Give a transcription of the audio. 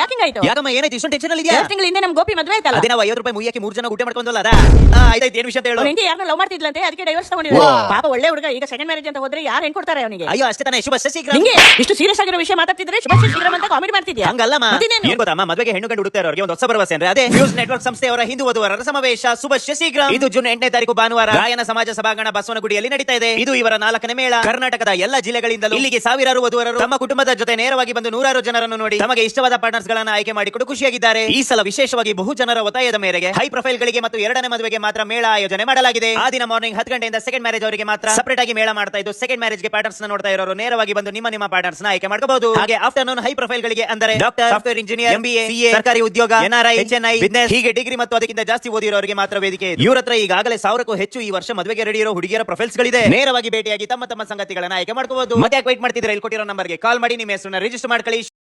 ಯಾಕಿಂಗಾಯ್ತು? ಯಾಕಮ್ಮ ಏನಾಯ್ತು ಇಷ್ಟೊಂದು ಟೆನ್ಷನ್ ಅಲ್ಲಿ ಇದೆಯಾ? 2 ತಿಂಗಳ ಹಿಂದೆ ನಮ್ ಗೋಪಿ ಮದ್ವೆ ಆಯ್ತಲ್ಲ. ಅದೇ ನಾವು 50 ರೂಪಾಯಿ ಮುಯ್ಯಕ್ಕೆ 3 ಜನ ಊಟ ಮಾಡ್ಕೊಂಡ್ವಲ್ಲ ಅದ. ಆಯ್ತಾಯ್ತು, ಏನ್ ವಿಷಯ ಅಂತ ಹೇಳು. ಅವ್ನ ಹೆಂಡತಿ ಯಾರನ್ನ ಲವ್ ಮಾಡ್ತಿದ್ಲಂತೆ, ಅದಕ್ಕೆ ಡೈವರ್ಸ್ ತಗೊಂಡಿದ್ರು. ಪಾಪ ಒಳ್ಳೆ ಹುಡುಗ, ಈಗ ಸೆಕೆಂಡ್ ಮ್ಯಾರೇಜ್ ಅಂತ ಹೋದ್ರೆ ಯಾರು ಹೆಣ್ ಕೊಡ್ತಾರೆ ಅವನಿಗೆ? ಅಯ್ಯೋ ಅಷ್ಟೇ ತಾನೇ, ಶುಭ ಶೀಘ್ರ. ನಿಂಗೆ ಇಷ್ಟು ಸೀರಿಯಸ್ ಆಗಿರೋ ವಿಷಯ ಮಾತಾಡ್ತಿದ್ರೆ ಶುಭ ಶೀಘ್ರ ಅಂತ ಕಾಮಿಡಿ ಮಾಡ್ತಿದ್ಯಾ? ಹಂಗಲ್ಲಮ್ಮ, ಏನ್ ಗೊತ್ತಮ್ಮ, ಮದ್ವೆಗೆ ಹೆಣ್ಣು ಗಂಡು ಹುಡುಕ್ತಾ ಇರೋರಿಗೆ ಒಂದು ಹೊಸ ಭರವಸೆ ಅಂದ್ರೆ ಅದೇ ನ್ಯೂಸ್ ನೆಟ್ವರ್ಕ್ ಸಂಸ್ಥೆಯವರ ಹಿಂದೂ ವಧುವರರ ಸಮಾವೇಶ ಶುಭ ಶೀಘ್ರ. ಇದು ಜೂನ್ 8ನೇ ತಾರೀಕು ಭಾನುವಾರ ಗಾಯನ ಸಮಾಜ ಸಭಾಂಗಣ ಬಸವನಗುಡಿಯಲ್ಲಿ ನಡೀತಾ ಇದೆ. ಇದು ಇವರ 4ನೇ ಮೇಳ. ಕರ್ನಾಟಕದ ಎಲ್ಲ ಜಿಲ್ಲೆಗಳಿಂದಲೂ ಇಲ್ಲಿಗೆ ಸಾವಿರಾರು ವಧುವರರು ತಮ್ಮ ಕುಟುಂಬದ ಜೊತೆ ನೇರವಾಗಿ ಬಂದು ನೂರಾರು ಜನರನ್ನು ನೋಡಿ ತಮಗೆ ಇಷ್ಟವಾದ ಪಾರ್ಟ್ನರ್ಸ್ ಗಳನ್ನ ಆಯ್ಕೆ ಮಾಡಿಕೊಂಡು ಖುಷಿಯಾಗಿದ್ದಾರೆ. ಈ ಸಲ ವಿಶೇಷವಾಗಿ ಬಹು ಜನರ ಒತ್ತಾಯದ ಮೇರೆಗೆ ಹೈ ಪ್ರೊಫೈಲ್ ಗಳಿಗೆ ಮತ್ತು 2ನೇ ಮದುವೆಗೆ ಮಾತ್ರ ಮೇಳ ಆಯೋಜನೆ ಮಾಡಲಾಗಿದೆ. ಆ ದಿನ ಮಾರ್ನಿಂಗ್ 10 ಗಂಟೆಯಿಂದ ಸೆಕೆಂಡ್ ಮ್ಯಾರೇಜ್ ಅವರಿಗೆ ಮಾತ್ರ ಸಪರೇಟ್ ಆಗಿ ಮೇಳ ಮಾಡ್ತಾ ಇದ್ದು, ಸೆಕೆಂಡ್ ಮ್ಯಾರೇಜ್ ಗೆ ಪಾರ್ಟ್ನರ್ಸ್ ನೋಡ್ತಾ ಇರೋರು ನೇರವಾಗಿ ಬಂದು ನಿಮ್ಮ ಪಾರ್ಟ್ನರ್ಸ್ ನ ಆಯ್ಕೆ ಮಾಡಬಹುದು. ಹಾಗೆ ಆಫ್ಟರ್ನೂನ್ ಹೈ ಪ್ರೊಫೈಲ್ ಗಳಿಗೆ ಅಂದರೆ doctor, software engineer, MBA, CA, ಸರ್ಕಾರಿ ಉದ್ಯೋಗ, NRI, HNI, ಬಿಸಿನೆಸ್, ಹೀಗೆ ಡಿಗ್ರಿ ಮತ್ತು ಅದಕ್ಕಿಂತ ಜಾಸ್ತಿ ಓದಿರೋರಿಗೆ ಮಾತ್ರ ವೇದಿಕೆ ಇದೆ. ಇವ್ರ ಹತ್ರ ಈಗಾಗಲೇ 1000ಕ್ಕೂ ಹೆಚ್ಚು ಈ ವರ್ಷ ಮದುವೆಗೆ ರೆಡಿ ಇರೋ ಹುಡುಗಿಯರ ಪ್ರೊಫೈಲ್ಸ್ ಗಳಿದೆ. ನೇರವಾಗಿ ಭೇಟಿಯಾಗಿ ತಮ್ಮ ಸಂಗತಿಗಳನ್ನ ಆಯ್ಕೆ ಮಾಡಬಹುದು. ಮತ್ತೆ ಯಾಕೆ ವೈಟ್ ಮಾಡ್ತಿದ್ರೆ ಇಲ್ಲಿ ಕೊಟ್ಟಿರೋ ನಂಬರ್ಗೆ ಕಾಲ್ ಮಾಡಿ ನಿಮ್ಮ ಹೆಸರನ್ನ ರಿಜಿಸ್ಟರ್ ಮಾಡ್ಕೊಳ್ಳಿ.